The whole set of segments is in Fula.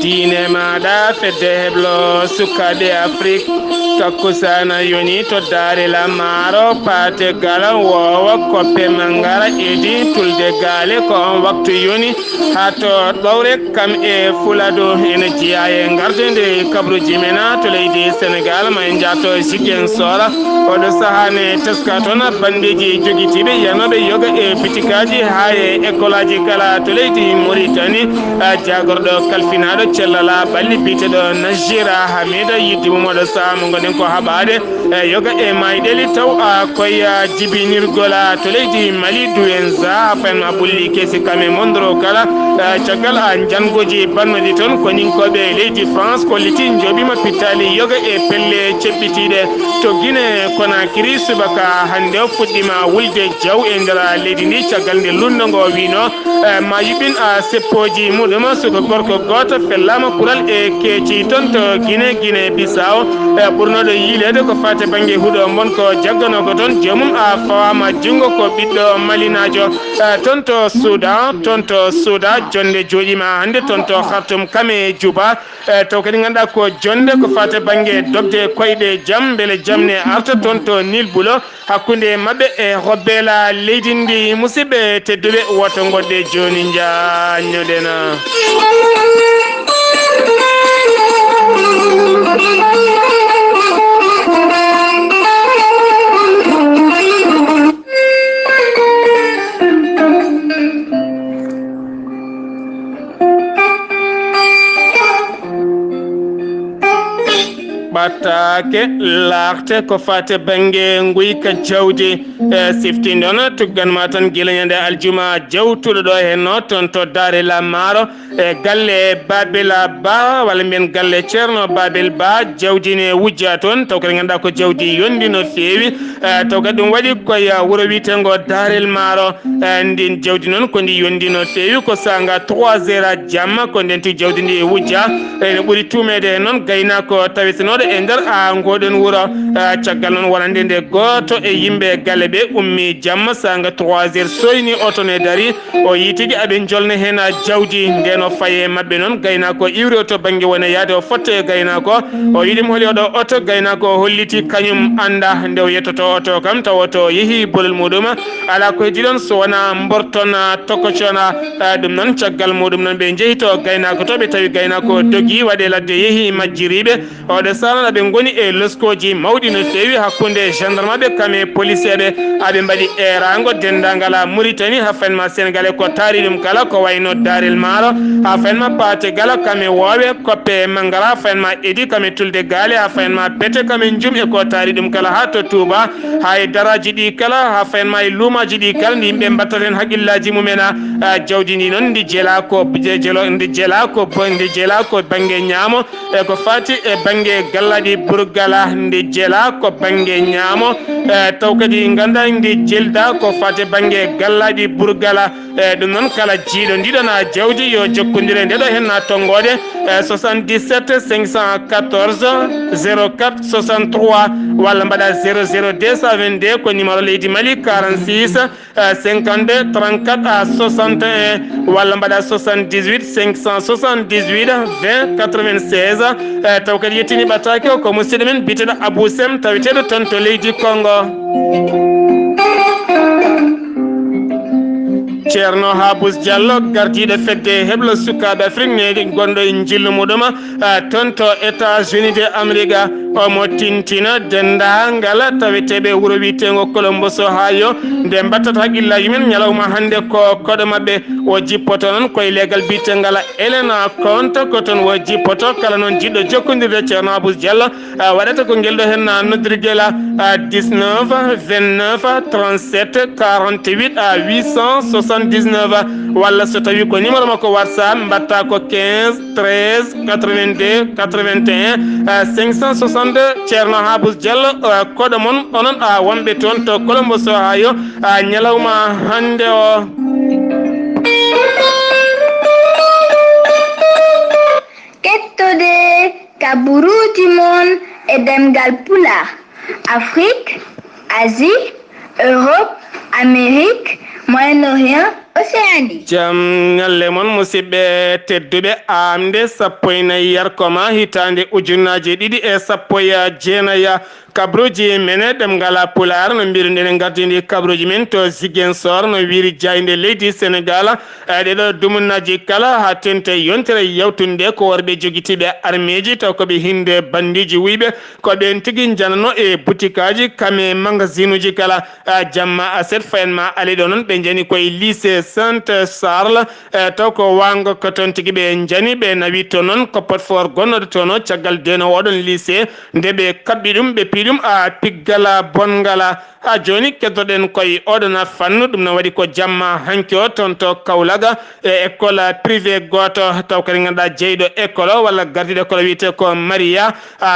diine maɗa fedde heblo sukaɓe Afrique takkusana yoni to daare lammaro pate gala wowa koppe mangara edi tulde gaale ko on waktu yoni ha to ɗowre kam e fulado ene jiya e gardede kabruji mena to leydi Sénégal ma en jaato Ziguinchor sora oɗo sahane teska toon bandeji joguitiɓe yanoɓe yoga e bitikaji ha e école aji kala to leydi Mauritanie jagorɗo kalfinaɗo cellala balli biteɗo Najira Hamida yiddimo moɗo saha mo gonen ko haɓade yoga e mayɗeli taw koye jibinirgola to leydi Mali Douenza fanma ɓulli kesi kame mondoro kala caggal jangoji bannoɗi toon ko ninkoɓe leydi France kolliti joɓima pittali yoga e pelle ceɓɓitiɗe to Guinée Conakry subaka hande o fuɗɗima wulde jaw e nder leydi ndi caggal nde lundogo wino ma yuɓin seppoji muɗum suko gorko goto fellama kural e keeci toon to Guinée Bissau ɓurnoɗo yilede ko fate banggue huuɗo mon ko jagganogo toon jomum fawama jungo ko ɓiɗɗo malinajo toon to Soudan jonde joɗima hande toon to Khartoum kame Djouba taw kadi ganduɗa ko jonde ko fate banggue dogde koyɗe jaam beele jamne arta toon to Nil Bulo hakkude mabɓe e hobbela leydi ndi musidɓe tedduɓe woto goɗɗe joni jañoɗena ɓattake laarte ko fate banggue guyka jawdi siftinde on tugganma tan guilañande aljuma jawtuɗo ɗo henno toon to daare lammaro e galle Babel Ba walla mbiyen galle ceerno Babel Ba jawdi ne wujja toon taw kadi ganduɗa ko jawdi yondi no feewi taw kadi ɗum waɗi koye wuuro wiitengo Darel Maro ndin jawdi noon ko ndi yondi no feewi ko sanga 3 heures jamma ko nden tu jawdi ndi wujja ene ɓuuri tumede hen noon gaynako tawitenoɗo e nder ngoɗon wuuro caggal noon wonande nde goto e yimɓe galle ɓe ummi jamma sanga 3 heures soyni oto ne daari o yiitigui aɓe jolna hen jawdi ndeno faye mabɓe noon gaynako iwri to banggue wona yaade o fotta e gaynako o yiɗimo holi oɗo oto gaynako holliti kañum anda nde o yettoto oto kam tawa to yeehi bolol muɗum ala ko heddi ɗon so wona borton tokocona ɗum noon caggal muɗum noon ɓe jeehi to gaynako to ɓe tawi gaynako dogui waɗe ladde yeehi majjiriɓe oɗo sanaɗa ɓe goni e loskoji mawɗi no fewi hakkude gendarme ɓe kame policier ɓe aɓe mbaɗi erago dendagal Mauritanie ha fanma Sénégal ko taari ɗum kala ko wayno Darel Maro ha fanma Pate Gala kame wowe koppe Mangara fanma Edi kame tulde gaale ha fanma Pete kame jum e ko taari ɗum kala ha to Touba ha e daraji ɗi kala ha fanma e lumaji ɗi kala ndi yimɓe mbattaten haqqillaji mumen jawdi ndi noon ndi jeela ko banggue ñaamo e ko fati e banggue gallaɗi burgala ndi jeela ko banggue ñaamo taw kadi ganda ndi jelda ko fate banggue gallaɗi burgala ɗum noon kala jiiɗo ndiɗon jawdi yo jokkodire ndeɗo henna tonggode 77 514 04 63 walla mbaɗa 00 222 ko numéro leydi Mali 46 52 34 61 walla mbaɗa 78 578 20 96 taw kadi yettini ɓattake ko musidɗo men biteɗo Abou Sem tawiteɗo toon to leydi Congo. Ceerno Habous Diallo gardiɗo fedde heblo sukaɓe Afrique ne gonɗo e jillu muɗum toon to États-Unis de Amérique omo tintina dendagal taweteɓe wuuro wiitengo Columbus Ohio nde mbattata haqqillaji men ñalawma hande ko koɗo mabɓe o jippoto noon koye leegal bitengal Elena Conte ko toon o jippoto kala noon jiɗɗo jokkodirde Ceerno Habous Diallo waɗata ko guelɗo hen noddirguel 19 29 37 48 879 walla so tawi ko numéro makko WhatsApp mbatta ko 15 13 82 81 560 Ceerno Habous Diallo koɗo mon onon wonɓe toon to Columbus Ohio ñalawma hande o kettode kaburuji mon e demgal pula Afrique, Asie, Europe, Amérique, Moyen-Orient, Océanie. jam ñalle mon musidɓe tedduɓe amde sappo e nayi yarkoma hitande ujunnaje ɗiɗi e sappo e jeenaya kabruji mene ɗem ngala pular no mbiruɗen gardidi kabruji men to Ziguinchor no wiiri jayde leydi Sénégal ɗeɗo dumunnaji kala ha tente yontere yawtunde ko worɓe joguitiɓe armeji taw koɓe hinde bandiji wuyɓe ko ɓen tigui janano e boutique aji kame magasin uji kala jamma aset fayenma ali ɗo noon ɓe jani koye lycée Sainte Charles taw ko wango ko toon tigui ɓe jani ɓe nawi to noon ko pot for gonnoɗo tono caggal deno oɗon lycée nde ɓe kabɓi ɗum ɓe pi ɗum a piggala bongala ha joni keddoɗen koye oɗona fannu ɗum no waɗi ko jamma hanki o toon to Kaolack e école privé goto taw kadi ganduɗa jeyɗo école o walla gardiɗo école wiyete ko Maria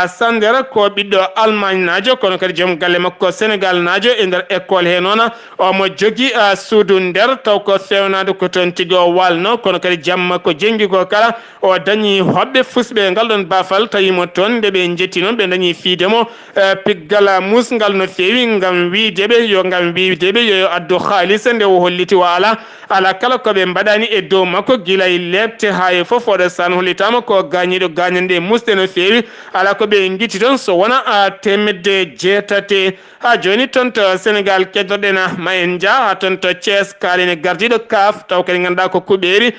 Sandera ko ɓiɗɗo Allemagne najo kono kadi joom galle makko Sénégal najo e nder école he noon omo jogui suudu nder taw ko fewnade ko toon tigui o walno kono kadi jamma ko jengui ko kala o dañi hoɓɓe fusɓe ngal ɗon bafal tawimo toon nde ɓe jetti noon ɓe dañi fiidemo piggala musgal no fewi gam wideɓe yo gam wideɓe yo addu haalisa nde o holliti o ala kala koɓe mbaɗani e dow makko guila e lebte ha e foof oɗo san hollitama ko gañiɗo gañande musde no fewi ala koɓe guiti toon so wona temedde jeetate ha joni toon to Sénégal keddoɗen ma en jaa ha toon to Thiès kalene gardiɗo kaf taw kadi ganduɗa ko kuɓeri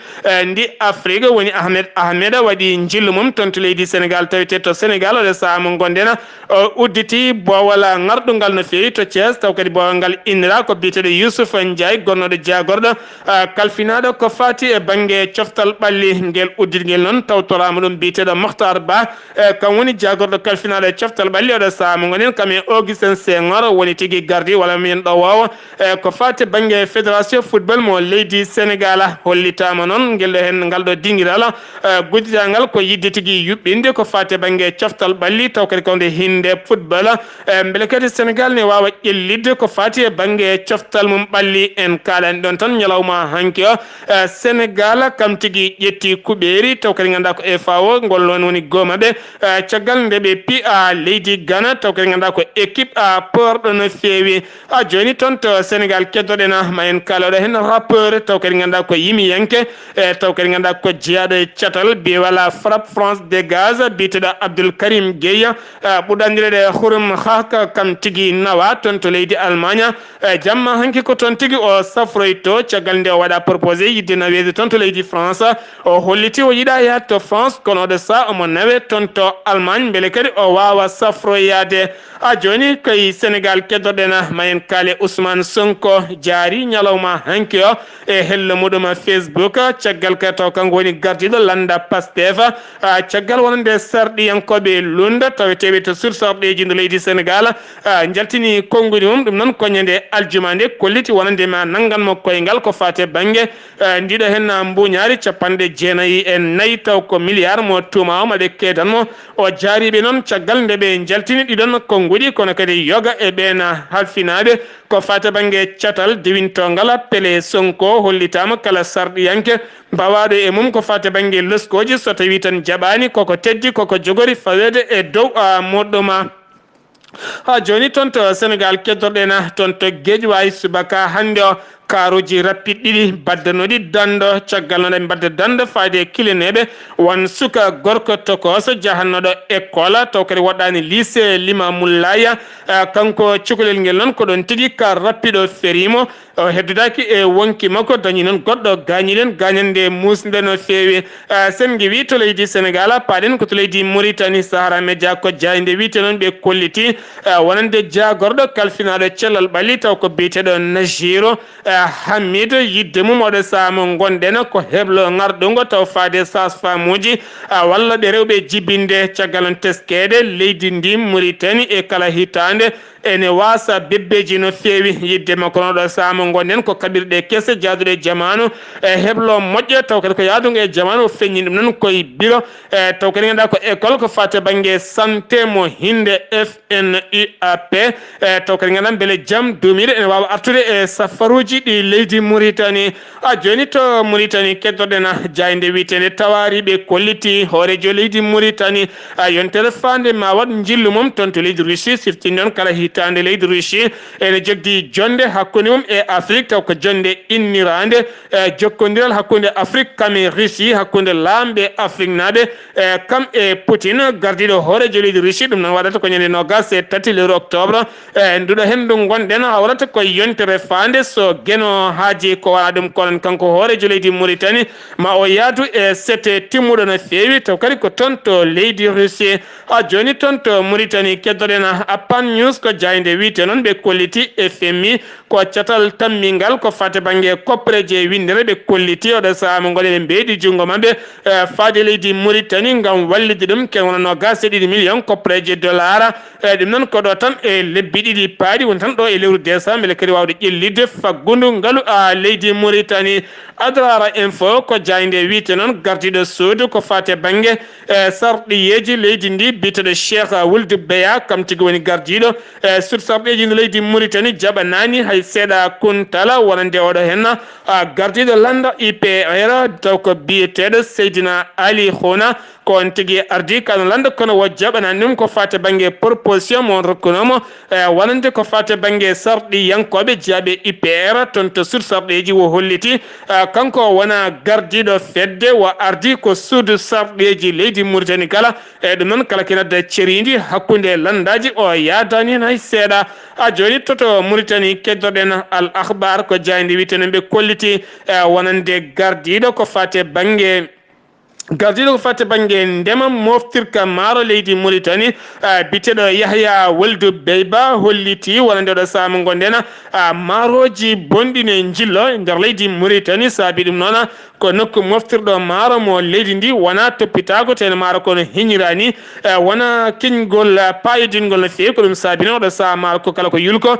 ndi Afrique woni Ahmed waɗi jillu mum toon to leydi Sénégal tawite to Sénégal oɗo saaha mo gonɗen udditi bowal ngarɗugal no fewi to Thiès taw kadi bowal ngal innira ko biteɗo Youssouf Ndiaye gonnoɗo jagorɗo kalfinaɗo ko fati e banggue coftal ɓalli ngel udditguel noon taw torama ɗum biteɗo Mokhtar Ba kam woni jagorɗo kalfinaɗo e coftal ɓalli oɗo saaha mo gonen kam e Augustin Senghor woni tigui gardi walla min ɗo wawa ko fati banggue fédération football mo leydi Sénégal hollitama noon ngel ɗo hen ngal ɗo dinguiral gudditangal ko yidde tigui yuɓɓinde ko fati banggue coftal ɓalli taw kadi konde hinde football beele kadi Sénégal ne wawa ƴellidde ko fati e banggue coftal mum ɓalli en kalani ɗon tan ñalawma hanki o Sénégal kam tigui ƴetti kuɓeri taw kadi ganduɗa ko FAO ngol non woni gomaɓe caggal nde ɓe pi leydi Ghana taw kadi ganduɗa ko équipe porɗo no fewi joni toon to Sénégal keddoɗen ma en kalaɗo hen rappeur taw kadi ganduɗa ko yimiyanke taw kadi ganduɗa ko jeeyaɗo e caatal bi wala frappe France dégage biteɗo Abdoul Karim Gueye ɓuɗandirede hurum haka kam tigui nawa toon to leydi Allemagne jamma hanki ko toon tigui o safroyto caggal nde o waɗa proposé yidde nawede toon to leydi France o holliti o yiiɗa yaade to France kono oɗo sa omo nawe toon to Allemagne beele kadi o wawa safroyade joni koye Sénégal keddoɗen ma en kaale Ousmane Sonko jaari ñalawma hanki o e hello muɗum Facebook caggal ka taw kanko woni gardiɗo landa Pastef caggal wonande sarɗiyankoɓe lunda taweteɓe to sursarɗeji ndo leydi Sénégal jaltini konngudi mum ɗum noon koñede aljuma nde kolliti wonande ma nangganmo koyngal ko fate banggue ndiɗo hen mbuñaari 94 taw ko milliard mo tuma o maɓe kedanmo o jaariɓe noon caggal nde ɓe jaltini ɗiɗon konngudi kono kadi yoga e ɓen halfinaɓe ko fate banggue catal diwintogal Pele Sonko hollitama kala sarɗiyanke mbawaɗo e mum ko fate banggue leskoji so tawi tan jaɓani koko teddi koko jogori fawede e dow moɗɗuma joni toon to Sénégal keddoɗen toon to Guédiawaye subaka hande o karuji rapide ɗiɗi baddanoɗi dando caggal noɗe mbadde dando faade kilineɓe won suka gorko tokoso jahannoɗo école taw kadi waɗɗani lycée Limamoulaye kanko cukalel ngel noon ko ɗon tigui ka rapide o ferimo o heddudaki e wonki makko dañi noon goɗɗo gañiɗen gañande musde no fewi sen wi to leydi Sénégal paɗen ko to leydi Mauritanie Sahara Média ko jayde wiite noon ɓe kolliti wonande jagorɗo kalfinaɗo cellal ɓalli taw ko biyeteɗo Najiro Hamid yidde mum oɗo saamo gonɗen ko heblo ngarɗungo taw faade sage-femme walla ɓe rewɓe jibinde caggal on teskede leydi ndi Mauritanie e kala hitande ene wasa bebbeji no fewi yidde makko noɗo saamo gonɗen ko kaɓirɗe kese jaaduɗe jamanu heblo moƴƴo taw kadi ko yaadugo e jamanu feññi ɗum noon koye biro taw kadi ganduɗa ko école ko fate banggue santé mo hinde FNUAP taw kadi ganduɗa beele jaam duumiɗo ene wawa artude e safaruji e leydi Mauritanie a joni to Mauritanie keddodena jayde witende tawari be kolliti horejo leydi Mauritanie a yontere fande ma wad jillu mum ton to leydi Russie sifti non kala hitande leydi Russie ene jogdi jonde hakkunde mum e Afrique taw ko jonde innirande jokkodiral hakkunde Afrique kam e Russie hakkunde lambe Afrique nabe kam e Putin gardido horejo leydi Russie dum non wadata ko nyande no gas e 3 octobre ndudo hendu gonden hawrata ko yontere fande so geno haaji ko wala dum konon kanko horejo leydi Mauritanie ma o yaadu e sete timmudo no feewi taw kadi ko tonto leydi Russie a joni tonto Mauritanie keddodena Apan News ko jayde wite non be kolliti FMI ko catal tammingal ko fate bange koppreje windere be kolliti o da saamo ngole beedi jungo mabbe faade leydi Mauritanie ngam wallide dum ke wono gas 2 million koppreje dollar dum non ko do tan e lebbi didi paadi won tan do e lewru décembre le kadi wawde jellide faggundu ngalu a leydi Mauritanie Adrara info ko jayde wite non gardido suudu ko fate bange sardiyeji leydi ndi bitade Cheikh Wuld Beya kam tigi woni gardido sur sardiyeji leydi Mauritanie jabanani hay seda kuntala wonande odo henna gardido landa IPR taw ko biyetedo Seydina Ali Khona ko on tigi ardi kan landa kono wo jabana nim ko fate bange proposition mon rekonomo wonande ko fate bange sardi yankobe jabe IPR tonto sur sardiyeji wo holliti kanko wana gardido fedde wa ardi ko sudu sardiyeji leydi Mauritanie kala dum non kala kina da cerindi hakkunde landaji o yadani nay seda a joni toto Mauritanie keddoden al akhbar ko jayndi witene be kolliti wonande gardido ko fate bange gardido ko fate bange ndema moftirka maro leydi Mauritanie bitedo Yahya Wuld Beyba holliti wonande do saama gondena maroji bondine jillo nder leydi Mauritanie sabi dum nona ko nokku moftirdo maro mo leydi ndi wana toppitago ten maro kono hiñirani wana kingol payidingol no fewi ko dum sabino do saama ko kala ko yulko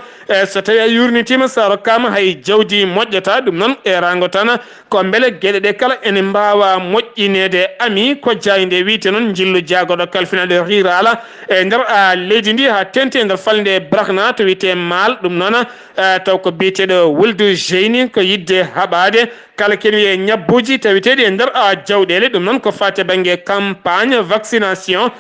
so tawi yurnitima saro kama hay jawdi mojjata dum non e rango tan ko mbele gede de kala en mbawa mojjinede ami ko jayde wite non jillu jagodo kalfinade rirala e nder leydi ndi ha tente nder falde brakna to wite mal dum non taw ko bitedo Wuld Jeini ko yidde habade kala kenwi nyabbuji tawiteedi e nder jawdele dum non ko fate bange campagne vaccination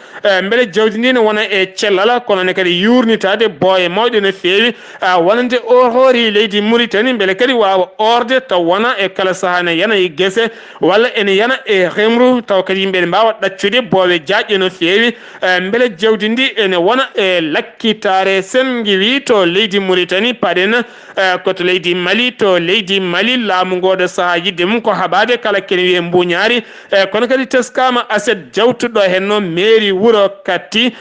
mbele jawdi ndi ne wona e cellala kono ne kadi yurnitade boye mawde no feewi wonande o hori leydi Mauritanie mbele kadi wawa orde taw wona e kala sahana yana e gese walla ene yana e remru taw kadi yimɓe mbawa ɗaccude bowe jaajƴe no feewi mbele jawdi ndi ene wona e lakkitare sengiwi to leydi Mauritanie paden ko to leydi Mali to leydi Mali laamu ngoɗo saha yidde mum ko haɓade kala kene wiye mbuñaari kono kadi teskama aset jawtuɗo henno mairie wuro katti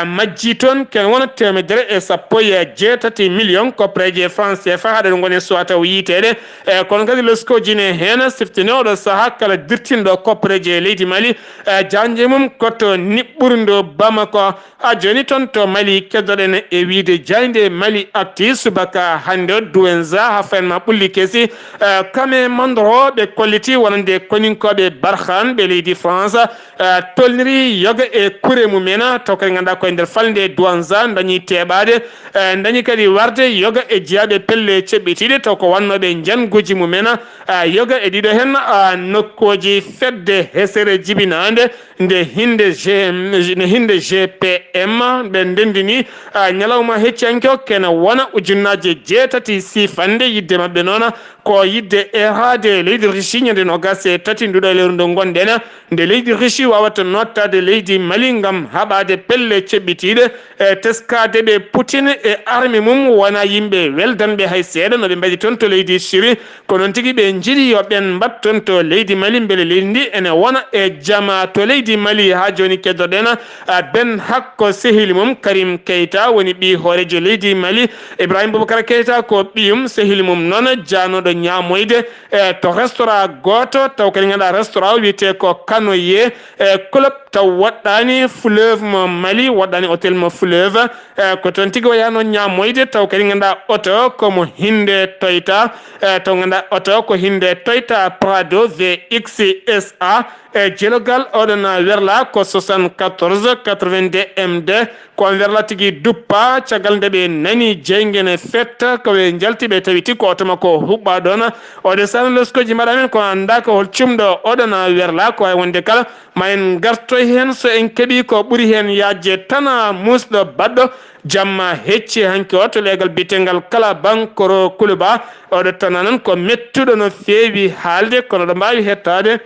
majji toon ken wona 1.7 million koppreje France CFA haɗa ɗo goni suwa taw yitede kono kadi loskojine hen siftine oɗo saha kala dirtinɗo koppreje leydi Mali janje mum koto niɓɓurdo Bamako a joni toon to Mali keddoɗen e wiide jayde Mali acti subaka hande duwenza ha fanma ɓulli kesi kame mandoroɓe kolliti wonande koninkoɓe Barkhane ɓe leydi France tolniri yoga e kure mumena taw kadi ganduɗa koye nder falde duwanza dañi teɓade dañi kadi warde yoga e jeeyaɓe pelle ceɓɓitiɗe taw ko wannoɓe janguji mumena yoga e ɗiɗo hen nokkoji fedde hesere jibinande nde hinde GPM ɓe ndendini ñalawma heccanke o kene wona ujunnaje 6 sifande yidde mabɓe noon ko yidde e haade leydi Russie ñande no gase tati nduɗo lewru ndo gonden nde leydi Russie wawata nottade leydi Mali ngam haɓade pelle ceɓɓitiɗe teskade ɓe Putin e armi mum wona yimɓe weldanɓe hay seeɗa no ɓe mbaɗi toon to leydi Syrie ko noon tigui ɓe jiiɗi yo ɓen mbat toon to leydi Mali beele leydi ndi ene wona e jama to leydi Mali ha joni keddoɗen Ben Hakko sehili mum Karim Keita woni ɓi horejo leydi Mali Ibrahim Boubacar Keita ko ɓiyum sehili mum noon janoɗo ñamoyde to restaurant goto taw kadi ganduɗa restaurant wiyete ko Kanoye club taw waɗɗani fleuve mo Mali waɗɗani hôtel mo fleuve ko toon tigui o yano ñamoyde taw kadi ganduɗa auto komo hinde Toyota taw ganduɗa auto ko hinde Toyota Prado VXSA e jelogal oɗon werla ko 74 82 MD ko werla tigi duppa caggal nde ɓe nani jeyngene fetta ko ɓe jaltiɓe tawiti ko otoma ko huɓɓa ɗon ode sano loskoji mbaɗa men ko anda ko hol cumɗo oɗon werla ko way wonde kala ma en gartoy hen so en keeɓi ko ɓuuri hen yajje tana musɗo baɗɗo jamma hecci hanki o to legal bitengal kala bankoro kuluba oɗo tana noon ko mettuɗo no feewi haalde kono ɗo mbawi hettade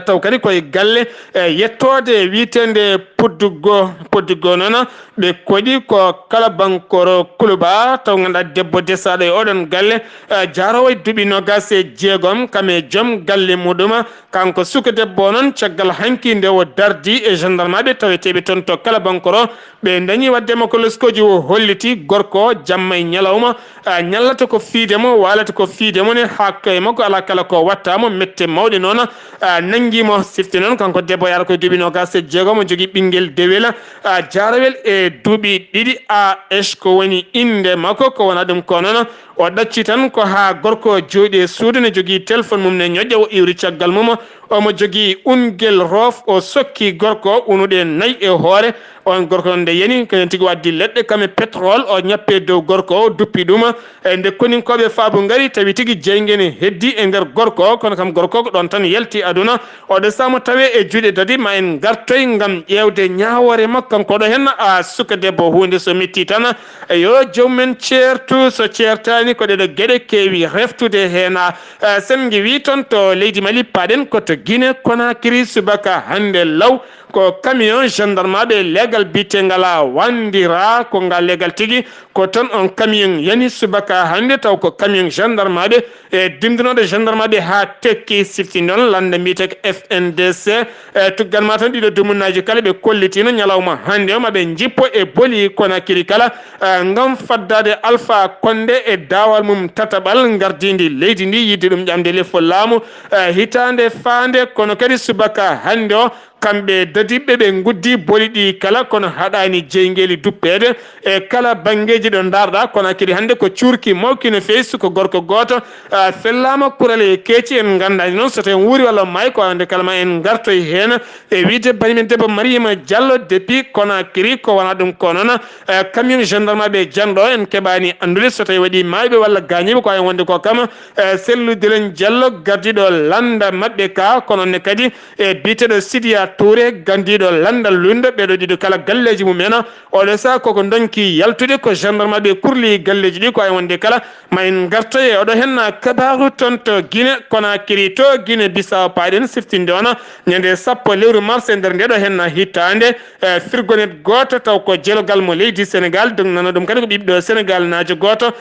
taw kadi koye galle yettode wiitende poddugo noon ɓe koɗi ko kala bankoro kuluba taw ganduɗa debbo desaɗo e oɗon galle jarowo e duuɓi nogas e jeegom kame joom galle muɗum kanko suka debbo noon caggal hanki nde o dardi e gendarme ɓe taweteɓe toon to kala bankoro ɓe dañi waddema ko leskoji o holliti gorko jamma e ñalawma ñallata ko fiidemo walata ko fiidemo ne hakkoye makko ala kala ko wattamo mette mawɗe noon nanguimo sifti noon kanko debbo yara koye duuɓi nogas e jeegom o jogui ɓinguel dewel jarawel e duuɓi ɗiɗi ko woni inde makko ko wona ɗum ko noon o ɗacci tan ko ha gorko jooɗi e suudu ne jogui téléphone mum ne ñoƴƴa o iwri caggal mum omo jogui ungel roof o sokki gorko unuɗe nayyi e hoore on gorko nde yani kañum tigui waddi leɗɗe kame pétrole o ñappe dow gorko o duppi ɗum e nde koninkoɓe faabu gaari tawi tigui jeyguene heddi e nder gorko o kono kam gorko ko ɗon tan yalti aduna oɗo samo tawe e juuɗe dadi ma en gartoy gam ƴewde ñawore makko kanko ɗo hen suka debbo hunde so metti tan yo jomumen ceertu so ceertani ko ɗeɗo gueɗe kewi reftude hen sen wi toon to leydi Mali paɗen koto Guinée Conakry subaka hande law ko camion gendarme ɓe legal bitengala wandira ko ngal legal tigi ko ton on camion yani subaka hande taw ko camion gendarme ɓe e dimdinoɗo gendarme ɓe ha tekki sifti noon lande mbiyete FNDC tuggal ma tan ɗiɗo dumunaji kala ɓe kollitino ñalawma hande o maɓe jippo e boli Conakry kala ngam faddade Alpha Condé e dawal mum tataɓal gardidi leydi ndi yidde ɗum ƴamde lefol laamu hitande fande kono kadi subaka hande o kamɓe dadiɓɓe ɓe guddi boli ɗi kala kono haɗani jeygeli duppede e kala bangeji ɗo darɗa kono kadi hande ko curki mawki no fewi suko gorko goto fellama kurale keeci en gandani noon so tawi wuuri walla may ko hande kala ma en gartoy hen e wiide banimen debbo Mariama Diallo depuis Conakry ko wona ɗum ko noon camion gendarme ɓe janɗo en keɓani andude so tawi waɗi mayɓe walla gañiɓe ko hen wonde ko kam Selludilen Diallo gardiɗo landa mabɓe ka kono ne kadi e biteɗo Sidia Touré gandiɗo landal lunde ɓeɗo ɗiɗo kala galleji mumen oɗo sa koko donki yaltude ko gendarme ɓe kurli galleji ɗi ko ay wonde kala ma en gartoye oɗo hen kabaru toon to Guinée Conakry to Guinée Bissau paɗen siftinde on ñande 10 lewru mars e nder ndeɗo hen hittande firgonet goto taw ko jelogal mo leydi Sénégal donc nano ɗum kadi ko ɓiɗɗo Sénégal najo goto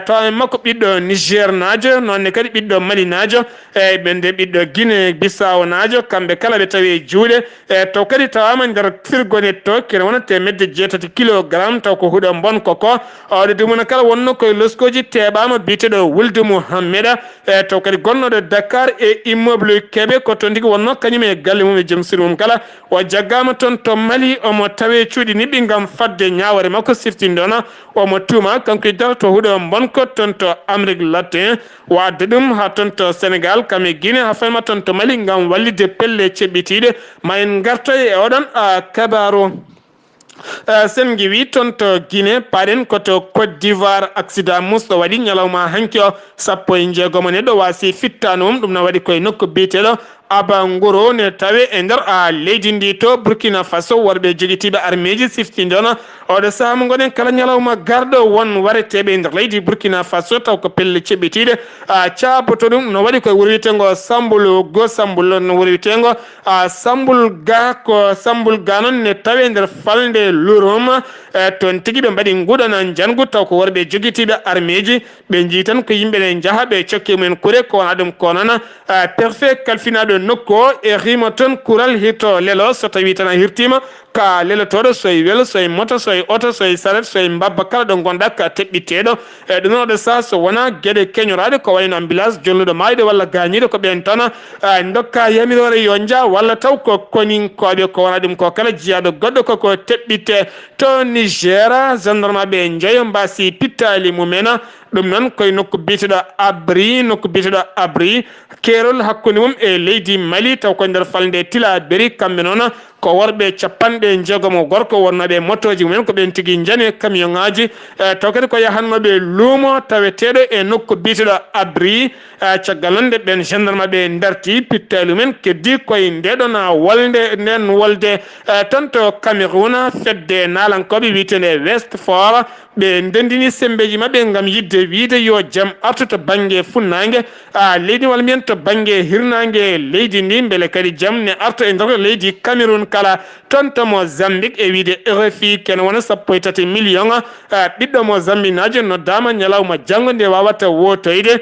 taw makko ɓiɗɗo Niger najo nonne kadi ɓiɗɗo Mali najo e ɓende ɓiɗɗo Guinée Bissau najo kamɓe kala ɓe tawi juuɗe to kadi tawama nder firgonet to kene wona temedde 8 kilogramme taw ko huuɗo bon koko awde dumuna kala wonno koye loskoji teɓama biteɗo Wulde Mouhammeda taw kadi gonnoɗo Dakar e immeuble Kébé ko toon tigui wonno kañum e galle mum e joom siri mum kala o jaggama toon to Mali omo tawe cuuɗi niɓɓi gam fadde ñawore makko siftinde on omo tuuma kanko dara to huuɗo bonko toon to Amérique latin wadde ɗum ha toon to Sénégal kame Guinée ha fayma toon to Mali gam wallide pelle ceɓɓitiɗe ma en gartoy e oɗon kabaru sen giwi toon to Guinée paɗen koto Côte d'Ivoire accident musɗo waɗi ñalawma hanki o 16 neɗɗo wasi fittano mum ɗum no waɗi koye nokku biteɗo Abangoro ne tawe e nder leydi ndi to Burkina Faso worɓe joguitiɓe armeji siftinde on oɗo saha mo gonen kala ñalawma garɗo won wareteɓe e nder leydi Burkina Faso taw ko pelle ceɓɓitiɗe caboto ɗum no waɗi koye wuurwitengo Sambul go Sambul no wuurwitengo Sambul ga ko Sambul ga noon ne tawe nder falde Lurum toon tigui ɓe mbaɗi guɗana jangu taw ko worɓe joguitiɓe armeji ɓe jii tan ko yimɓe ɗe jaaha ɓe cokke mumen kuure ko wona ɗum ko noon perfet kalfinaɗo nokku o e rima toon kural hito lelo so tawi tan a hirtima ka lelotoɗo soye welo soye moto soye auto soye saret soye mbabba kala ɗo gonɗa ka teɓɓiteɗo e ɗum noon ɗo sa so wona gueɗe keñoraɗe ko wayno ambulance jolnuɗo mayde walla gañiɗo ko ɓen tan dokka yamirore yo jaa walla taw ko koninkoɓe ko wona ɗum ko kala jiyaɗo goɗɗo koko teɓɓite to Niger gendarme ɓe jeeyo mbasi pittali mumen ɗum noon koye nokku biteɗo abri kerol hakkude mum e leydi Mali taw koye nder falde Tilaberi kamɓe noon ko worɓe 50 gorko wonnoɓe motoji mumen ko ɓen tigui jani camion ngaji taw kadi ko yahannoɓe luumo taweteɗo e nokku biteɗo abri caggal noon nde ɓen gendarme ɓe darti pittali mumen keddi koye ndeɗon wolde tan to Cameroun fedde nalankoɓe witende Westfort ɓe ndendini sembeji mabɓe gam yidde wiide yo jaam artu to banggue funnague leydi walla mbiyen to banggue hirnague leydi ndi beele kadi jaam ne arta e nder leydi Cameroun kala ton to Mozambique e wiide RFI ken wona 1.3 million ɓiɗɗo Mozambique najo noddama ñalawma janggo nde wawata wotoyde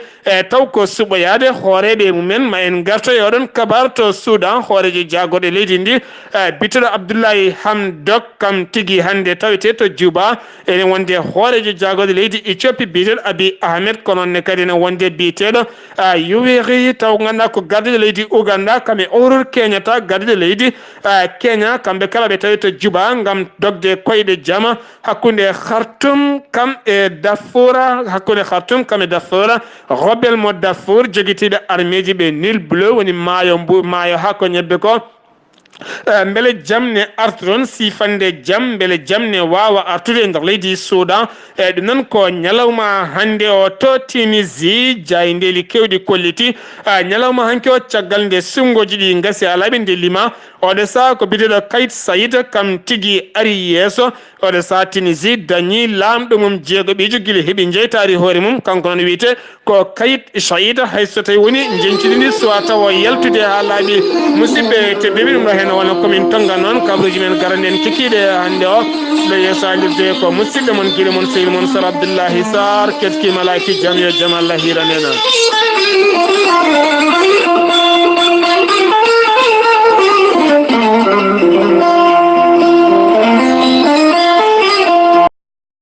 taw ko suɓoyade hooreɓe mumen ma en garta e oɗon kabar to Soudan hoorejo jagoɗo leydi ndi biteɗo Abdoulaye Hamdok kam tigui hande tawete to Djouba ene wonde hoorejo jagoɗo leydi Éthiopie biteɗo Abiy Ahmed kono ne kadi ne wonde biteɗo Yoweri taw ganduɗa ko gardiɗo leydi Ouganda kamɓe Uhuru Kenyatta gardiɗo leydi Kenya kamɓe kala ɓe tawi to Djouba gam dogde koyɗe jaama hakkude Khartoum kam e Darfour rebel mo Darfour joguitiɗo armeji ɓe Nil Bleu woni maayo hakko ñebbe ko beele jaam ne arta toon sifande jaam beele jaam ne wawa artude e nder leydi Soudan ɗum noon ko ñalawma hande o to Tunisie jayndeli kewɗi kolliti ñalawma hanke o caggal nde sungoji ɗi gasi alaɓe nde lima oɗo saha ko biteɗo Kayit Saïd kam tigui ari yesso oɗo saha Tunisie dañi lamɗo mum jeegoɓijo guila heeɓi jeytari hoore mum kanko noon wiyete ko Kayit Saïd hayso tawi woni jencitini sowa taw yaltude ha laaɓi musidɓe tedduɓe ɗum ɗo hen wona komin tonga noon kabaruji men garande en kikiɗe hande o ɗo yesso alirde ko musidɗo moon guiɗo moon sehil moon Sar Abdoullahi Sarr ketkima laki jaam yo jaam Allah hiranena